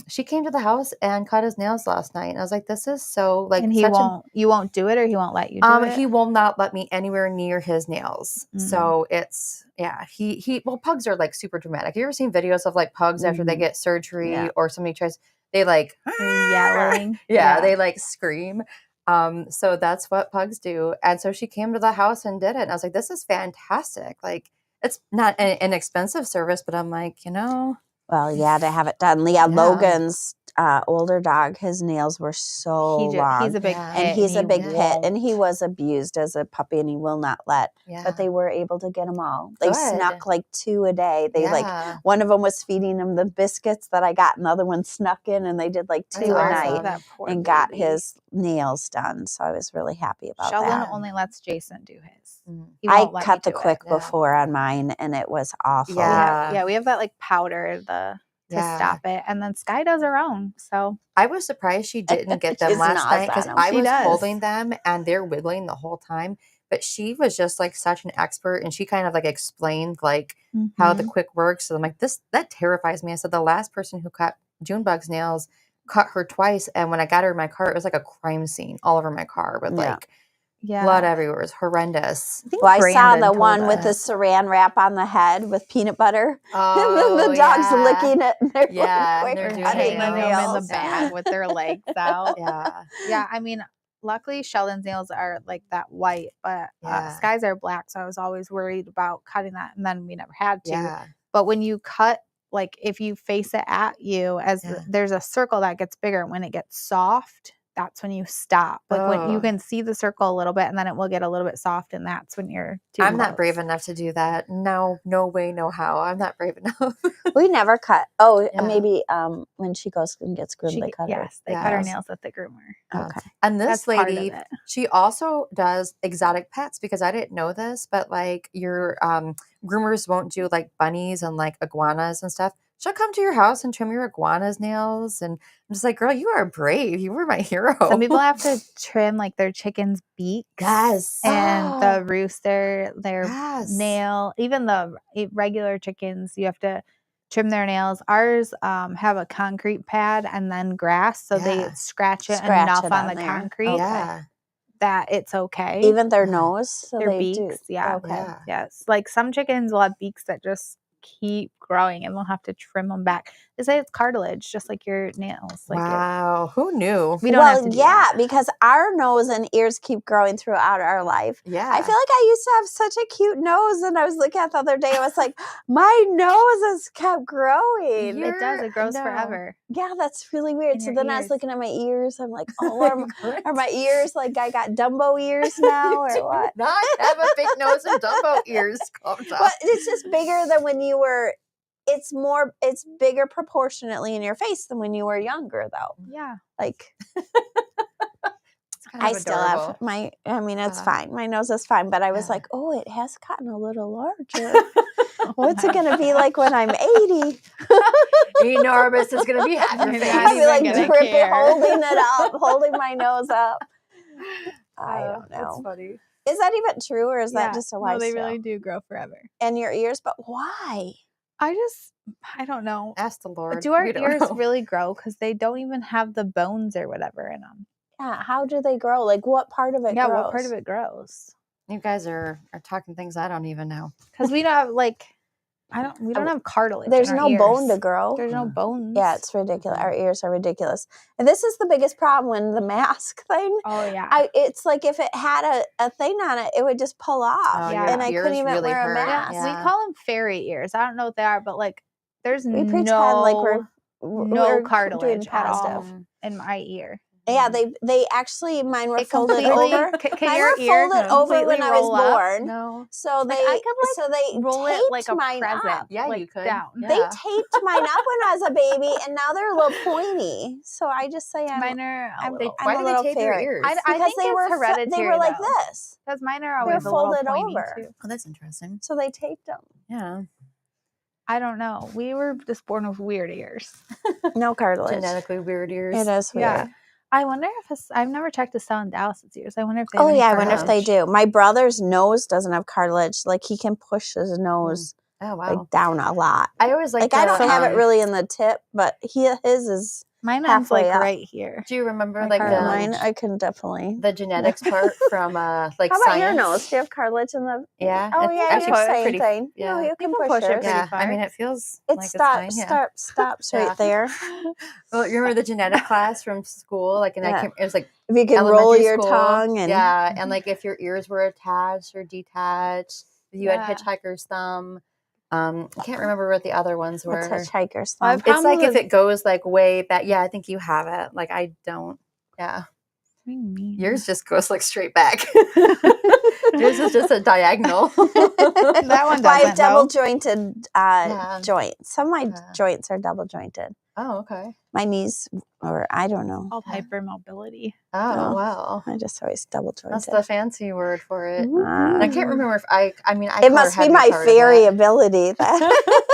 C: She came to the house and cut his nails last night. And I was like, this is so like,
B: and you won't do it, or he won't let you do it?
C: He will not let me anywhere near his nails. So it's, well, pugs are like super dramatic. Have you ever seen videos of like pugs after they get surgery or somebody tries, they like
B: yelling.
C: They like scream. So that's what pugs do. And so she came to the house and did it. And I was like, this is fantastic. Like, it's not an expensive service, but I'm like, you know.
A: Well, yeah, to have it done. Yeah, Logan's older dog, his nails were so long.
B: He's a big pit.
A: And he's a big pit. And he was abused as a puppy, and he will not let. Yeah. But they were able to get them all. They snuck like 2 a day. They like, one of them was feeding him the biscuits that I got, and the other one snuck in, and they did like 2 a night and got his nails done. So I was really happy about that.
B: Sheldon only lets Jason do his.
A: I cut the quick before on mine, and it was awful.
B: Yeah, we have that like powder to stop it, and then Sky does her own. So
C: I was surprised she didn't get them last night because I was holding them and they're wiggling the whole time. But she was just like such an expert, and she kind of like explained like how the quick works. So I'm like, that terrifies me. I said the last person who cut Junebug's nails cut her twice, and when I got her in my car, it was like a crime scene all over my car with like. Blood everywhere. It was horrendous.
A: I saw the one with the saran wrap on the head with peanut butter. And then the dog's licking it. And they're
B: they're hanging them in the bag with their legs out. Yeah. I mean, luckily Sheldon's nails are like that white, but Sky's are black. So I was always worried about cutting that. And then we never had to. Yeah. But when you cut, like if you face it at you, there's a circle that gets bigger. When it gets soft, that's when you stop. Like when you can see the circle a little bit, and then it will get a little bit soft, and that's when you're too
C: I'm not brave enough to do that. No way, no how. I'm not brave enough.
A: We never cut. Maybe when she goes and gets groomed, they cut her.
B: Yes, they cut her nails at the groomer.
A: Okay.
C: And this lady, she also does exotic pets, because I didn't know this, but like your groomers won't do like bunnies and like iguanas and stuff. She'll come to your house and trim your iguana's nails. And I'm just like, girl, you are brave. You were my hero.
B: Some people have to trim like their chicken's beaks.
C: Yes.
B: And the rooster, their nail. Even the regular chickens, you have to trim their nails. Ours have a concrete pad and then grass. So they scratch it enough on the concrete that it's okay.
A: Even their nose? So
B: their beaks. Yeah. Okay. Yes. Like some chickens will have beaks that just keep growing, and we'll have to trim them back. They say it's cartilage, just like your nails. Like
C: wow, who knew?
B: We don't have to do that.
A: Because our nose and ears keep growing throughout our life.
C: Yeah,
A: I feel like I used to have such a cute nose, and I was looking at the other day, I was like, my nose has kept growing.
B: It does. It grows forever.
A: Yeah, that's really weird. So then I was looking at my ears. I'm like, oh, are my ears like I got Dumbo ears now, or what?
C: Not have a big nose and Dumbo ears.
A: But it's just bigger than when you were. It's bigger proportionately in your face than when you were younger, though.
B: Yeah.
A: Like, I still have it's fine. My nose is fine. But I was like, oh, it has gotten a little larger. What's it going to be like when I'm 80?
C: Enormous. It's going to be half your
B: You're
C: face.
B: not
A: I'll be like
B: even gonna
A: dripping,
B: care.
A: holding it up, holding my nose up. I don't
C: That's
A: know.
C: funny.
A: Is that even true, or is that
B: Yeah.
A: just a
B: No,
A: lifestyle?
B: they really do grow forever.
A: And your ears, but why?
B: I don't know.
C: Ask the Lord.
B: Do our
C: We don't
B: ears
C: know.
B: really grow? Because they don't even have the bones or whatever in them.
A: Yeah, how do they grow? Like, what part of it grows?
B: What part of it grows?
C: You guys are talking things I don't even know.
B: Because we don't have we don't have cartilage.
A: There's
B: in our
A: no bone to
B: ears.
A: grow.
B: There's no bones.
A: Yeah, it's ridiculous. Our ears are ridiculous. And this is the biggest problem when the mask thing.
B: Oh yeah.
A: It's like if it had a thing on it, it would just pull off.
C: Oh,
B: your
A: And I couldn't
C: ears
A: even
C: really
A: wear a
C: hurt.
A: mask.
C: Yeah.
B: We call them fairy ears. I don't know what they are, but like there's
A: We
B: no
A: pretend like we're doing
B: cartilage at all
A: positive.
B: in my ear.
A: Yeah, they actually, mine were
B: It
A: folded
B: completely-
A: over.
B: Can
A: Mine
B: your
A: were
B: ear
A: folded over when
B: completely
A: I was
B: roll up?
A: born.
C: No.
A: So they,
B: Like, I could,
A: they
B: roll
A: taped
B: it like a
A: mine
B: present.
A: up.
C: Yeah,
B: like,
C: you could.
B: down.
C: Yeah.
A: They taped mine up when I was a baby, and now they're a little pointy. So I just say
B: Mine are a little.
C: Why
A: I'm a
C: do
A: little
C: they tape your
A: fairy.
C: ears?
B: I
A: because
B: think
A: they
B: it's
A: were
B: hereditary.
A: they were like
B: though.
A: this.
B: Because mine are
A: They were
B: always a little
A: folded
B: pointy
A: over.
B: too.
C: Oh, that's interesting.
A: So they taped them.
C: Yeah.
B: I don't know. We were just born with weird ears.
A: No cartilage.
C: Genetically weird ears.
A: It is weird.
B: Yeah. I wonder if I've never checked Estelle and Dallas's ears. I wonder if they
A: Oh
B: have any
A: yeah, I wonder if they
B: cartilage.
A: do. My brother's nose doesn't have cartilage. Like he can push his nose
C: Oh, wow.
A: like down a lot.
C: I always
A: Like I don't have it really in the tip, but his is
B: Mine ends
A: halfway
B: like
A: up.
B: right here.
C: Do you remember
B: My
C: like
B: cartilage.
A: Mine. I can definitely.
C: the genetics part from like
A: How about
C: science?
A: your nose? Do you have cartilage in the?
C: Yeah.
A: Oh
C: it's
A: yeah,
C: actually
A: you're saying
C: pretty.
A: thing.
C: Yeah.
A: No, you can
B: can
A: push
B: push it
A: yours.
B: pretty
C: Yeah. I
B: far.
C: mean, it feels
A: It
C: like it's fine. Yeah.
A: stops
C: Yeah.
A: right there.
C: Well, you remember the genetic class from school? Like, and
A: Yeah.
C: it was like
A: If you can roll
C: elementary
A: your
C: school.
A: tongue and
C: Yeah, and like if your ears were attached or detached, if you
B: Yeah.
C: had hitchhiker's thumb. I can't remember what the other ones were.
A: what's hitchhiker's
B: Well,
A: thumb?
C: It's like if
B: Probably-
C: it goes like way back. Yeah, I think you have it. Like I don't. Yeah, yours just goes like straight back. Yours is just a diagonal.
B: That one
A: Well, I have
B: doesn't,
A: double
B: though.
A: jointed
C: Yeah.
A: joints. Some of my
C: Yeah.
A: joints are double jointed.
C: Oh, okay.
A: My knees, or I don't know.
B: Called hypermobility.
C: Oh,
A: Oh.
C: wow.
A: I just always double
C: That's
A: jointed.
C: the fancy word for it.
A: Ah.
C: And I can't remember if I mean, I
A: It must be my fairy ability. That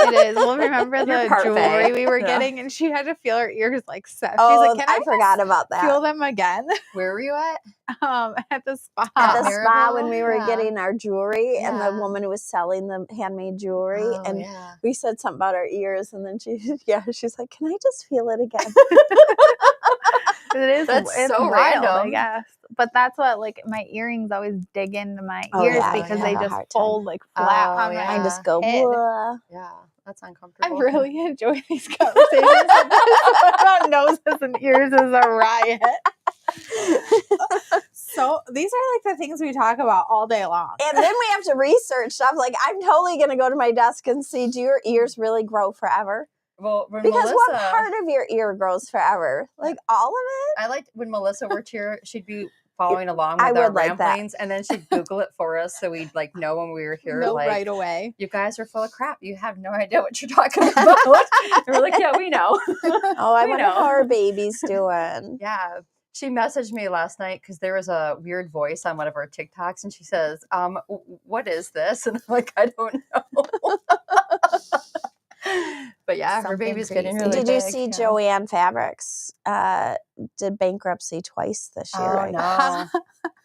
B: It is. Well, remember
C: You're
B: the
C: part
B: jewelry
C: fae.
B: we were
C: Yeah.
B: getting, and she had to feel her ears like set. She's
A: oh,
B: like, "Can
A: I forgot about that.
B: feel them again?"
C: Where were you at?
B: At the spa.
A: At the
C: Miracle?
A: spa when we were
C: Yeah.
A: getting our jewelry, and the
C: Yeah.
A: woman who was selling the handmade jewelry,
C: Oh,
A: and
C: yeah.
A: we said something about our ears, and then she's like, "Can I just feel it again?"
B: It is.
C: That's
B: it's
C: so
B: wild, I
C: random.
B: guess. But that's what like my earrings always dig into my
A: Oh,
B: ears
A: yeah,
B: because
A: I
B: they
A: have a
B: just
A: hard time.
B: fold like flat
C: Oh,
B: on my
C: yeah.
A: I just go,
B: head.
A: "Blah."
C: Yeah, that's
B: I
C: uncomfortable.
B: really enjoy these conversations. What about noses and ears is a riot. So these are like the things we talk about all day long.
A: And then we have to research stuff. Like, I'm totally going to go to my desk and see, do your ears really grow forever?
C: Well, when
A: Because what
C: Melissa,
A: part of your ear grows forever? Like, all of it?
C: I liked when Melissa worked here, she'd be following along
A: I
C: with our
A: would like that.
C: ramblings, and then she'd Google it for us so we'd like know when we were here.
B: No,
C: like,
B: right away.
C: you guys are full of crap. You have no idea what you're talking about. And we're like, yeah, we know.
A: Oh, I
C: We
A: wonder
C: know.
A: how our baby's doing.
C: Yeah. She messaged me last night because there was a weird voice on one of our TikToks, and she says, what is this? And I'm like, I don't know. But yeah, her
B: Something
C: baby's getting
B: crazy.
C: really
A: Did you
C: big,
A: see
C: yeah.
A: Joann Fabrics did bankruptcy twice this year?
C: Oh,
A: right?
C: no.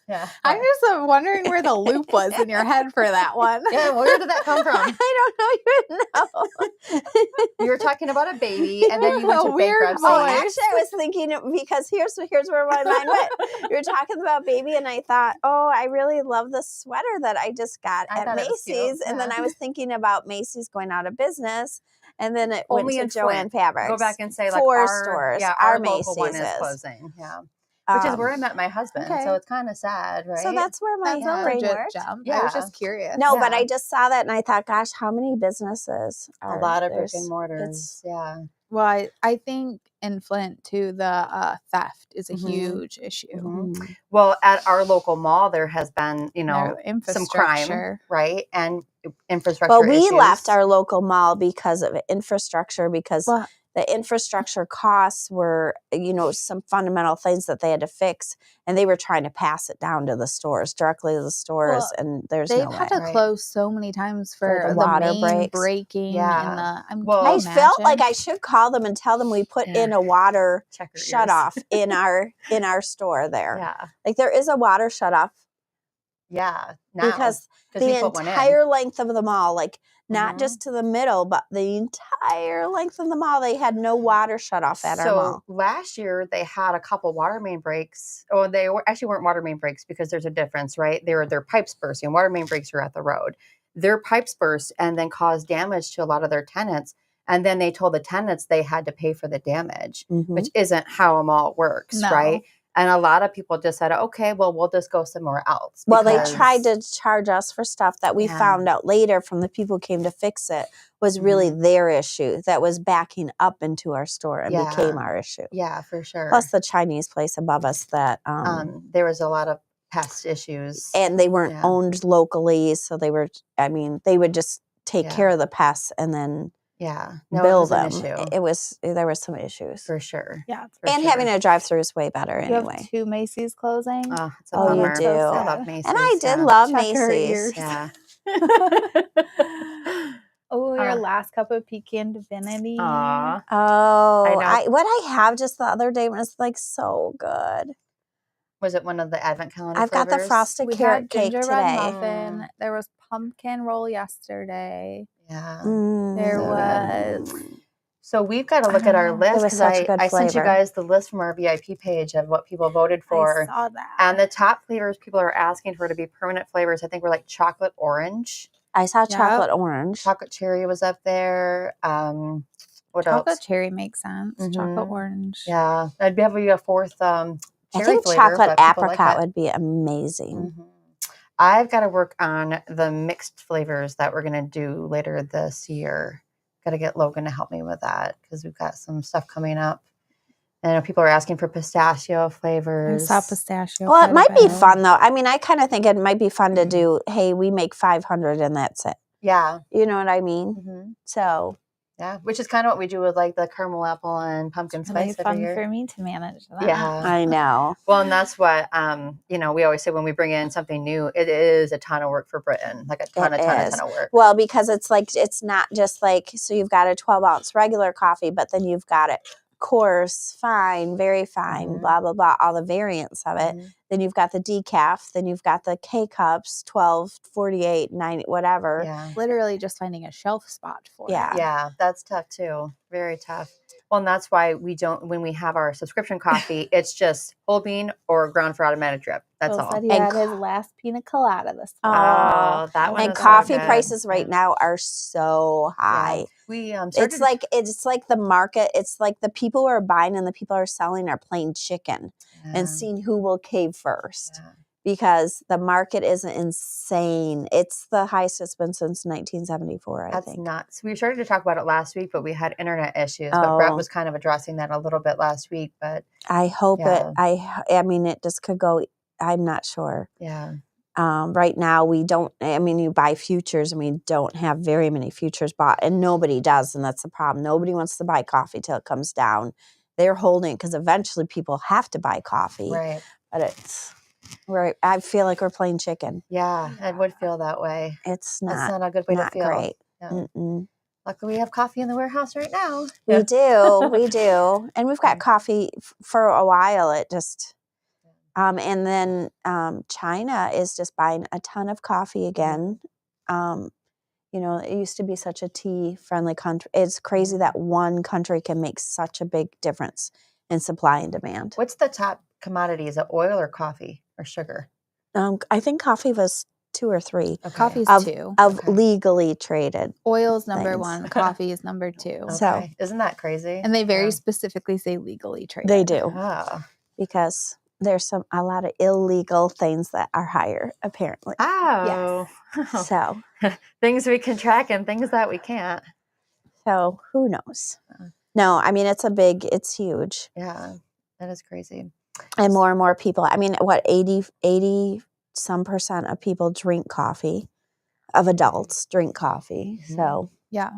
C: Yeah.
B: I'm just wondering where the loop was in your head for that one.
C: Yeah, where did that come from?
A: I don't even know.
C: You were talking about a baby, and then you went
B: A
C: to
B: weird
C: bankruptcy.
A: Oh,
B: voice.
A: actually, I was thinking because here's where my mind went. You were talking about baby, and I thought, oh, I really love the sweater that I just got
C: I
A: at
C: thought it was cute,
A: Macy's, and then
C: yeah.
A: I was thinking about Macy's going out of business, and then it
C: Only
A: went to
C: in
A: Joann
C: Flint.
A: Fabrics.
C: Go back and say like
A: 4
C: our
A: stores.
C: Yeah,
A: Our
C: our local one
A: Macy's
C: is
A: is.
C: closing. Yeah, which is where I met my husband.
A: okay.
C: So it's kind of sad, right?
A: So that's where my
B: That's
C: Yeah.
B: a
A: brain
B: legit
A: worked.
B: jump. I
C: Yeah.
B: was just curious.
A: No, but
C: Yeah.
A: I just saw that and I thought, gosh, how many businesses
C: a
A: are
C: lot of brick
A: there's-
C: and mortars.
A: it's-
C: Yeah.
B: Well, I think in Flint too, the theft is a
C: Mhm.
B: huge issue.
C: Mhm. Well, at our local mall, there has been,
B: Their
C: some crime,
B: infrastructure.
C: right? And infrastructure.
A: Well, we
C: issues.
A: left our local mall because of infrastructure, because
B: Well,
A: the infrastructure costs were, some fundamental things that they had to fix, and they were trying to pass it down to the stores, directly to the stores, and there's no way.
B: They've had to close so many times for
A: the
B: the
A: water
B: main
A: breaks.
B: breaking.
C: Yeah.
B: And
A: I felt like I should call them and tell them we put in a water shut off in our store there.
C: Yeah.
A: Like there is a water shut off.
C: Yeah. Now,
A: because the entire length of the mall, like not just to the middle, but the entire length of the mall, they had no water shut off at our mall.
C: Last year they had a couple water main breaks. Oh, they actually weren't water main breaks because there's a difference, right? Their pipes bursting. Water main breaks are at the road. Their pipes burst and then caused damage to a lot of their tenants. And then they told the tenants they had to pay for the damage, which isn't how a mall works, right? And a lot of people just said, okay, well, we'll just go somewhere else.
A: Well, they tried to charge us for stuff that we found out later from the people who came to fix it was really their issue that was backing up into our store and became our issue.
C: Yeah, for sure.
A: Plus the Chinese place above us that
C: there was a lot of pest issues.
A: And they weren't owned locally. So they would just take care of the pests and then bill them. There was some issues.
C: For sure.
B: Yeah.
A: Having a drive-through is way better anyway.
B: You have 2 Macy's closing.
C: Oh, it's a bummer.
A: You do.
C: I love Macy's.
A: And I did love Macy's.
C: Yeah.
B: Your last cup of pecan divinity.
C: Aw.
A: Oh, what I have just the other day was like so good.
C: Was it one of the advent calendar
A: I've
C: flavors?
A: got the frosted carrot cake today.
B: Muffin. There was pumpkin roll yesterday.
C: Yeah.
B: There was.
C: So we've got to look at our list because I sent you
A: flavor.
C: guys the list from our VIP page of what people voted for.
B: I saw that.
C: And the top flavors people are asking for to be permanent flavors, I think were like chocolate orange.
A: I saw chocolate orange.
C: Chocolate cherry was up there. What
B: chocolate
C: else?
B: Cherry makes sense. Chocolate orange.
C: Yeah. I'd have a fourth cherry
A: I think
C: flavor,
A: chocolate
C: but people
A: apricot
C: like
A: would be amazing.
C: I've got to work on the mixed flavors that we're going to do later this year. Got to get Logan to help me with that because we've got some stuff coming up. And I know people are asking for pistachio flavors.
B: I saw pistachio.
A: Well, it might be fun though. I mean, I kind of think it might be fun to do, hey, we make 500 and that's it.
C: Yeah.
A: You know what I mean? So.
C: Yeah, which is kind of what we do with like the caramel apple and pumpkin spice
B: It's fun
C: every year.
B: for me to manage that.
C: Yeah,
A: I know.
C: Well, and that's what we always say when we bring in something new, it is a ton of work for Britain, like a ton of work.
A: Well, because it's not just like, so you've got a 12-ounce regular coffee, but then you've got it coarse, fine, very fine, blah, blah, blah, all the variants of it. Then you've got the decaf, then you've got the K-cups, 12, 48, 90, whatever.
B: Yeah. Literally just finding a shelf spot for it.
C: Yeah, that's tough too. Very tough. Well, and that's why when we have our subscription coffee, it's just whole bean or ground for automatic drip. That's all.
B: Said he had his last pina colada this morning.
C: Oh, that one.
A: And coffee prices right now are so high.
C: Yeah.
A: It's like the market. It's like the people who are buying and the people who are selling are playing chicken and seeing who will cave first. Yeah. Because the market is insane. It's the highest it's been since 1974, I think. That's
C: nuts. We started to talk about it last week, but we had internet issues. But Brett was kind of addressing that a little bit last week. But
A: I hope I mean, it just could go. I'm not sure.
C: Yeah.
A: Right now, we don't. I mean, you buy futures, and we don't have very many futures bought, and nobody does, and that's the problem. Nobody wants to buy coffee till it comes down. They're holding it because eventually people have to buy coffee.
C: Right.
A: But it's. I feel like we're playing chicken.
C: Yeah, it would feel that way.
A: It's
C: That's not a good way to feel.
A: Great.
C: Yeah. Luckily, we have coffee in the warehouse right now.
A: We do, and we've got coffee for a while. It just, and then China is just buying a ton of coffee again. It used to be such a tea-friendly country. It's crazy that one country can make such a big difference in supply and demand.
C: What's the top commodity? Is it oil or coffee or sugar?
A: I think coffee was 2 or 3.
B: Okay. Coffee's 2
A: of legally traded.
B: Oil's number 1. Coffee is number 2.
C: Okay.
A: So
C: isn't that crazy?
B: And they very specifically say legally traded.
A: They do.
C: Oh.
A: Because there's a lot of illegal things that are higher, apparently.
C: Oh.
A: Yes. So
C: things we can track and things that we can't.
A: So who knows? No, I mean it's huge.
C: Yeah. That is crazy.
A: And more people. I mean, 80 some percent of people drink coffee, of adults drink coffee. So
B: yeah.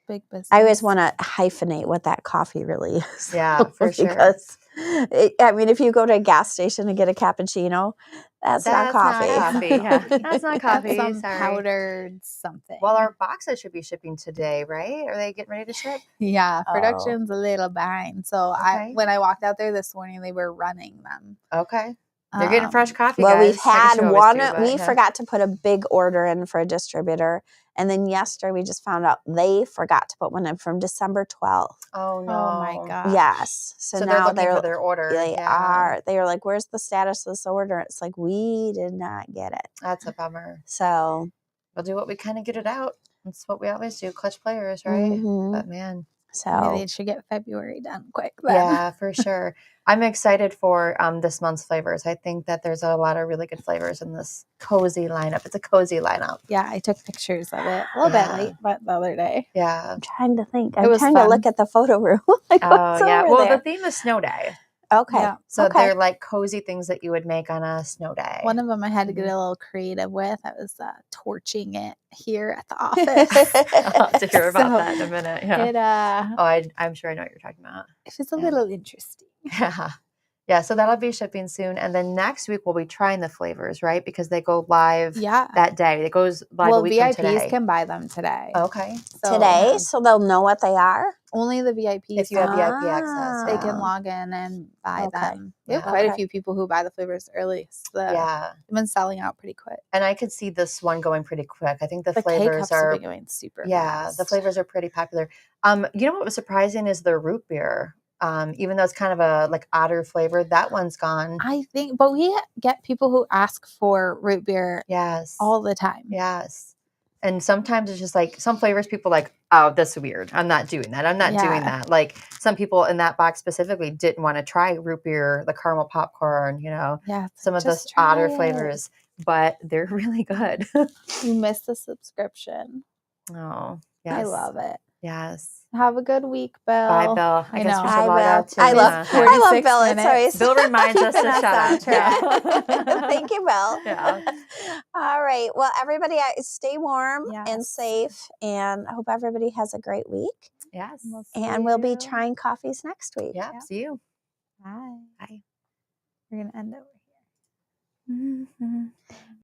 B: Big business.
A: I always want to hyphenate what that coffee really is.
C: Yeah, for sure.
A: Because, I mean, if you go to a gas station and get a cappuccino, that's not coffee.
C: Yeah, that's not coffee.
B: Some
C: Sorry.
B: powdered something.
C: Well, our boxes should be shipping today, right? Are they getting ready to ship?
B: Yeah, production's a little behind. So when I walked out there this morning, they were running them.
C: Okay. They're getting fresh coffee,
A: well,
C: guys.
A: we've had
C: one.
A: We forgot to put a big order in for a distributor. And then yesterday we just found out they forgot to put one in from December 12th.
C: Oh, no.
B: Oh, my God.
A: Yes. So now
C: they're looking for their order.
A: They are. They were like, where's the status of this order? It's like, we did not get it.
C: That's a bummer.
A: So
C: we'll do what we kind of get it out. That's what we always do. Clutch players, right?
A: Mm-hmm.
C: But man.
A: So
B: maybe they should get February done quick then.
C: Yeah, for sure. I'm excited for this month's flavors. I think that there's a lot of really good flavors in this cozy lineup. It's a cozy lineup.
B: Yeah, I took pictures of it a little bit late, but the other day.
C: Yeah.
A: I'm trying to think. I'm trying to look at the photo room. Like, what's
C: yeah.
A: over
C: Well,
A: there?
C: the theme is snow day.
A: Okay.
B: Yeah.
C: So they're like cozy things that you would make on a snow day.
B: One of them I had to get a little creative with. I was torching it here at the office.
C: I'll have to hear about that in a minute. Yeah. I'm sure I know what you're talking about.
B: It was a little interesting.
C: Yeah. Yeah, so that'll be shipping soon. And then next week we'll be trying the flavors, right? Because they go live that day. It goes live a week from today.
B: VIPs can buy them today.
C: Okay.
A: Today? So they'll know what they are?
B: Only the VIPs.
C: If you have VIP access.
B: They can log in and buy them. We have
C: Yeah.
B: quite a few people who buy the flavors early. So they've been selling out pretty quick.
C: And I could see this one going pretty quick. I think the
B: K-Cups
C: flavors are
B: will be going super fast.
C: the flavors are pretty popular. You know what was surprising is the root beer. Even though it's kind of a like odder flavor, that one's gone.
B: I think, but we get people who ask for root beer all the time.
C: Yes. And sometimes it's just like some flavors people like, oh, that's weird. I'm not doing that. I'm not doing that. Like some people in that box specifically didn't want to try root beer, the caramel popcorn, some of those odder flavors, but they're really good.
B: You missed the subscription.
C: Oh, yes.
B: I love it.
C: Yes.
B: Have a good week, Bill.
C: Bye, Bill. I guess we should
A: Bye,
C: log out too.
A: I love Bill. It's always
C: Bill reminds us to shut up.
A: Thank you, Bill.
C: Yeah.
A: All right. Well, everybody, stay warm and safe, and I hope everybody has a great week.
C: Yes.
A: We'll be trying coffees next week.
C: Yeah. See you.
B: Bye.
C: Bye.
B: We're gonna end over here.